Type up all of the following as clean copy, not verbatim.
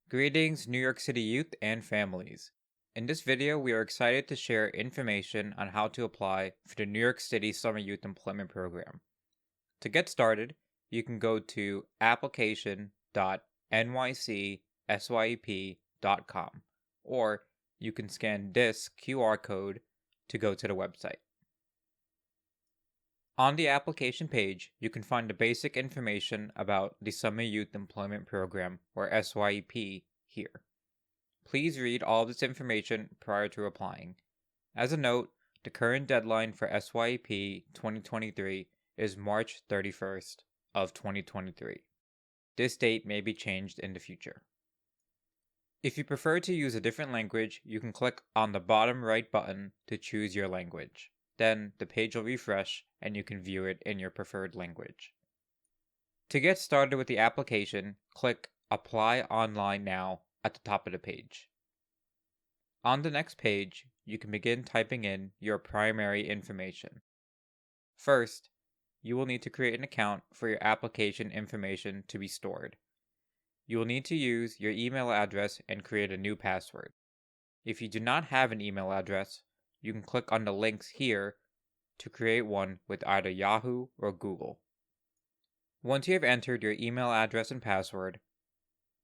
Greetings, New York City youth and families. In this video, we are excited to share information on how to apply for the New York City Summer Youth Employment Program. To get started, you can go to application.nycsyep.com or you can scan this QR code to go to the website. On the application page, you can find the basic information about the Summer Youth Employment Program, or SYEP, here. Please read all this information prior to applying. As a note, the current deadline for SYEP 2023 is March 31st of 2023. This date may be changed in the future. If you prefer to use a different language, you can click on the bottom right button to choose your language. Then the page will refresh and you can view it in your preferred language. To get started with the application, click Apply Online Now at the top of the page. On the next page, you can begin typing in your primary information. First, you will need to create an account for your application information to be stored. You will need to use your email address and create a new password. If you do not have an email address, you can click on the links here to create one with either Yahoo or Google. Once you have entered your email address and password,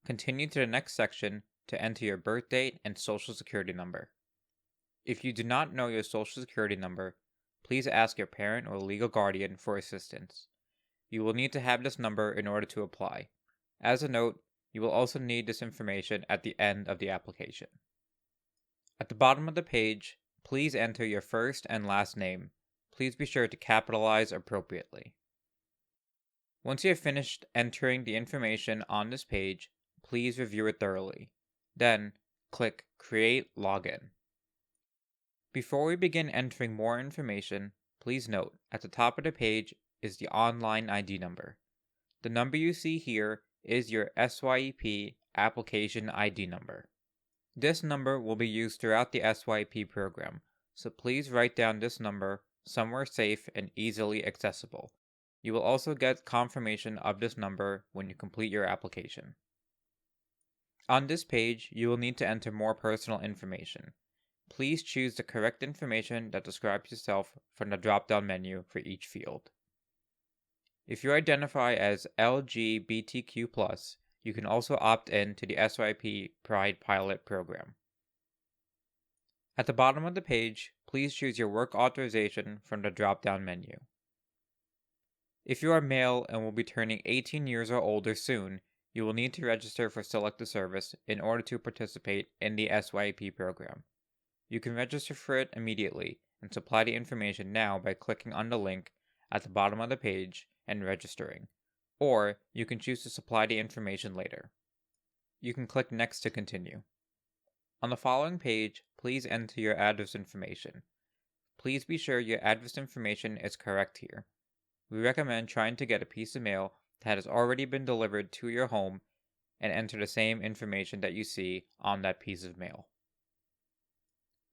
continue to the next section to enter your birth date and social security number. If you do not know your social security number, please ask your parent or legal guardian for assistance. You will need to have this number in order to apply. As a note, you will also need this information at the end of the application. At the bottom of the page, please enter your first and last name. Please be sure to capitalize appropriately. Once you have finished entering the information on this page, please review it thoroughly. Then, click Create Login. Before we begin entering more information, please note at the top of the page is the online ID number. The number you see here is your SYEP application ID number. This number will be used throughout the SYEP program, so please write down this number somewhere safe and easily accessible. You will also get confirmation of this number when you complete your application. On this page, you will need to enter more personal information. Please choose the correct information that describes yourself from the drop-down menu for each field. If you identify as LGBTQ+, you can also opt in to the SYEP Pride Pilot program. At the bottom of the page, please choose your work authorization from the drop-down menu. If you are male and will be turning 18 years or older soon, you will need to register for Selective Service in order to participate in the SYEP program. You can register for it immediately and supply the information now by clicking on the link at the bottom of the page and registering, or you can choose to supply the information later. You can click Next to continue. On the following page, please enter your address information. Please be sure your address information is correct here. We recommend trying to get a piece of mail that has already been delivered to your home and enter the same information that you see on that piece of mail.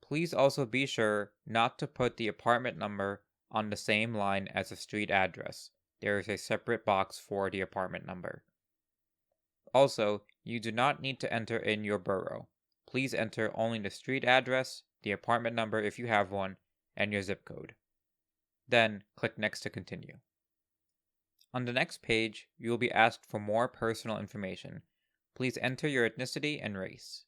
Please also be sure not to put the apartment number on the same line as the street address. There is a separate box for the apartment number. Also, you do not need to enter in your borough. Please enter only the street address, the apartment number if you have one, and your zip code. Then, click Next to continue. On the next page, you will be asked for more personal information. Please enter your ethnicity and race.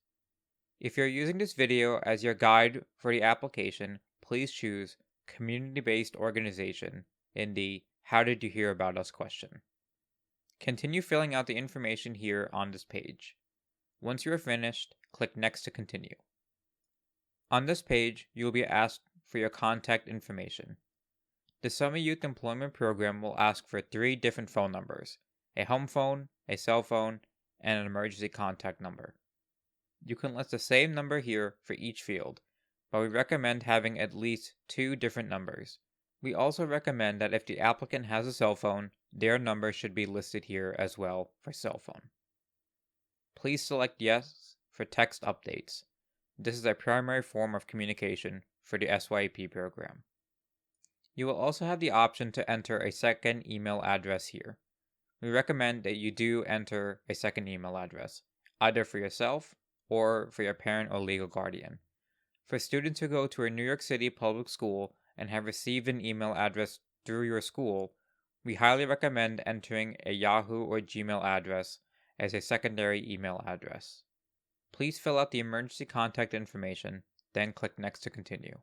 If you're using this video as your guide for the application, please choose Community-Based Organization in the How Did You Hear About Us question. Continue filling out the information here on this page. Once you are finished, click Next to continue. On this page, you will be asked for your contact information. The Summer Youth Employment Program will ask for 3 different phone numbers: a home phone, a cell phone, and an emergency contact number. You can list the same number here for each field, but we recommend having at least 2 different numbers. We also recommend that if the applicant has a cell phone, their number should be listed here as well for cell phone. Please select Yes for text updates. This is a primary form of communication for the SYEP program. You will also have the option to enter a second email address here. We recommend that you do enter a second email address. either for yourself or for your parent or legal guardian. For students who go to a New York City public school and have received an email address through your school, we highly recommend entering a Yahoo or Gmail address as a secondary email address. Please fill out the emergency contact information, then click Next to continue.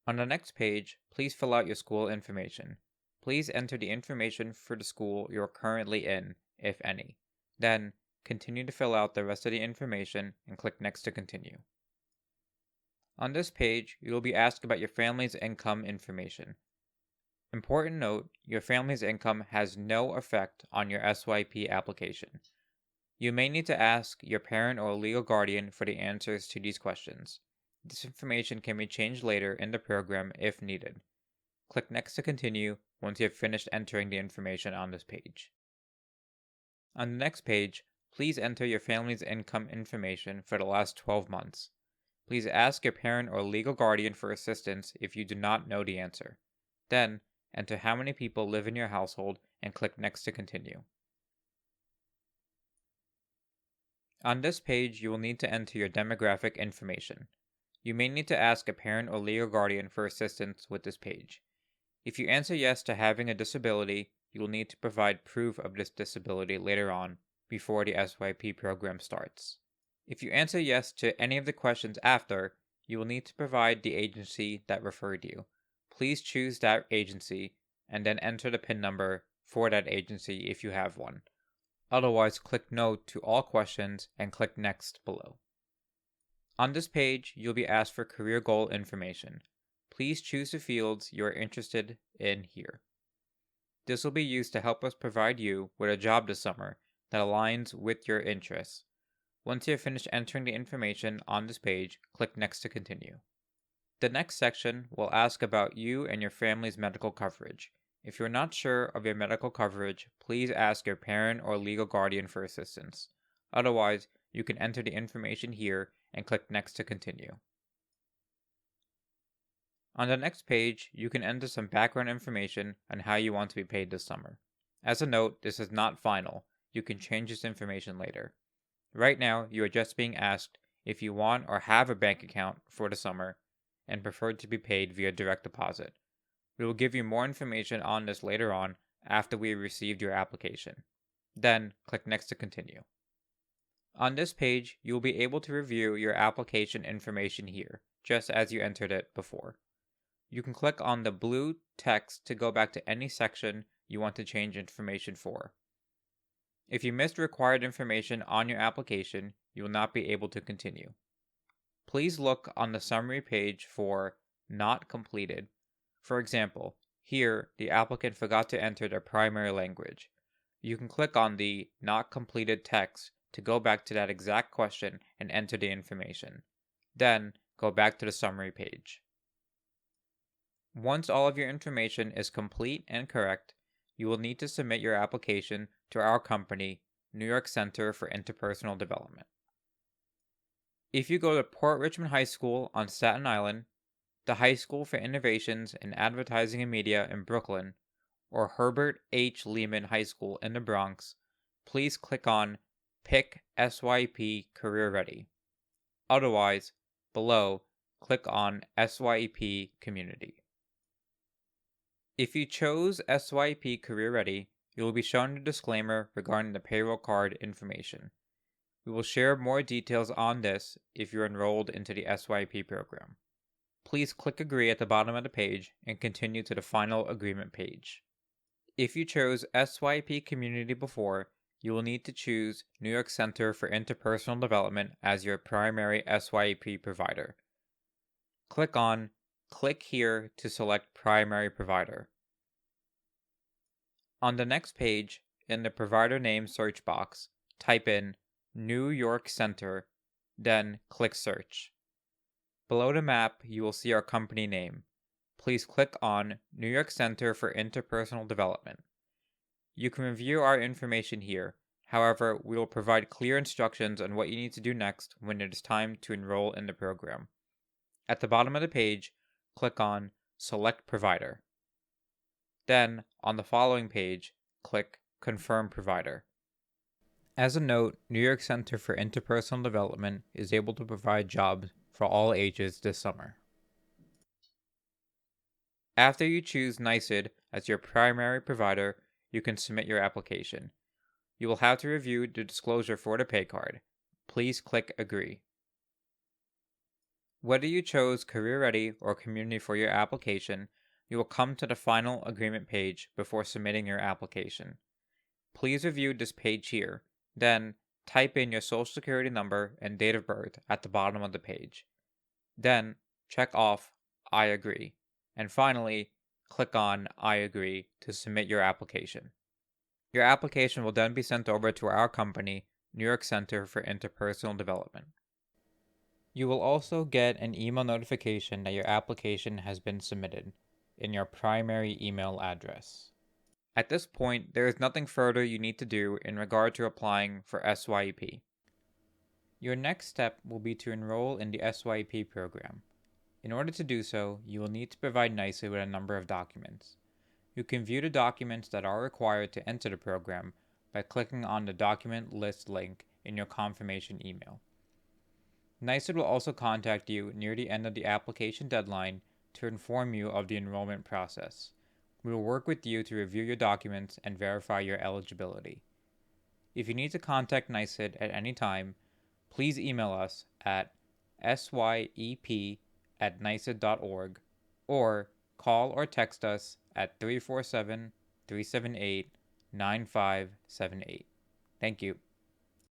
On the next page, please fill out your school information. Please enter the information for the school you are currently in, if any. Then, continue to fill out the rest of the information and click Next to continue. On this page, you will be asked about your family's income information. Important note, your family's income has no effect on your SYEP application. You may need to ask your parent or legal guardian for the answers to these questions. This information can be changed later in the program if needed. Click Next to continue once you have finished entering the information on this page. On the next page, please enter your family's income information for the last 12 months. Please ask your parent or legal guardian for assistance if you do not know the answer. Then, enter how many people live in your household and click Next to continue. On this page, you will need to enter your demographic information. You may need to ask a parent or legal guardian for assistance with this page. If you answer yes to having a disability, you will need to provide proof of this disability later on, before the SYEP program starts. If you answer yes to any of the questions after, you will need to provide the agency that referred you. Please choose that agency and then enter the PIN number for that agency if you have one. Otherwise, click No to all questions and click Next below. On this page, you'll be asked for career goal information. Please choose the fields you are interested in here. This will be used to help us provide you with a job this summer that aligns with your interests. Once you have finished entering the information on this page, click Next to continue. The next section will ask about you and your family's medical coverage. If you're not sure of your medical coverage, please ask your parent or legal guardian for assistance. Otherwise, you can enter the information here and click Next to continue. On the next page, you can enter some background information on how you want to be paid this summer. As a note, this is not final. You can change this information later. Right now, you are just being asked if you want or have a bank account for the summer and prefer to be paid via direct deposit. We will give you more information on this later on after we have received your application. Then, click Next to continue. On this page, you will be able to review your application information here, just as you entered it before. You can click on the blue text to go back to any section you want to change information for. If you missed required information on your application, you will not be able to continue. Please look on the summary page for Not Completed. For example, here the applicant forgot to enter their primary language. You can click on the Not Completed text to go back to that exact question and enter the information. Then, go back to the summary page. Once all of your information is complete and correct, you will need to submit your application to our company, New York Center for Interpersonal Development. If you go to Port Richmond High School on Staten Island, the High School for Innovations in Advertising and Media in Brooklyn, or Herbert H. Lehman High School in the Bronx, please click on Pick SYEP Career Ready. Otherwise, below, click on SYEP Community. If you chose SYEP Career Ready, you will be shown a disclaimer regarding the payroll card information. We will share more details on this if you're enrolled into the SYEP program. Please click Agree at the bottom of the page and continue to the final agreement page. If you chose SYEP Community before, you will need to choose New York Center for Interpersonal Development as your primary SYEP provider. Click on Click here to select Primary Provider. On the next page, in the provider name search box, type in New York Center, then click Search. Below the map, you will see our company name. Please click on New York Center for Interpersonal Development. You can review our information here. However, we will provide clear instructions on what you need to do next when it is time to enroll in the program. At the bottom of the page, click on Select Provider. Then, on the following page, click Confirm Provider. As a note, New York Center for Interpersonal Development is able to provide jobs for all ages this summer. After you choose NYCID as your primary provider, you can submit your application. You will have to review the disclosure for the pay card. Please click Agree. Whether you chose Career Ready or Community for your application, you will come to the final agreement page before submitting your application. Please review this page here, then type in your social security number and date of birth at the bottom of the page. Then check off I agree, and finally click on I agree to submit your application. Your application will then be sent over to our company, New York Center for Interpersonal Development. You will also get an email notification that your application has been submitted in your primary email address. At this point, there is nothing further you need to do in regard to applying for SYEP. Your next step will be to enroll in the SYEP program. In order to do so, you will need to provide NYCID with a number of documents. You can view the documents that are required to enter the program by clicking on the document list link in your confirmation email. NYCID will also contact you near the end of the application deadline to inform you of the enrollment process. We will work with you to review your documents and verify your eligibility. If you need to contact NYCID at any time, please email us at syep@nycid.org or call or text us at 347-378-9578. Thank you.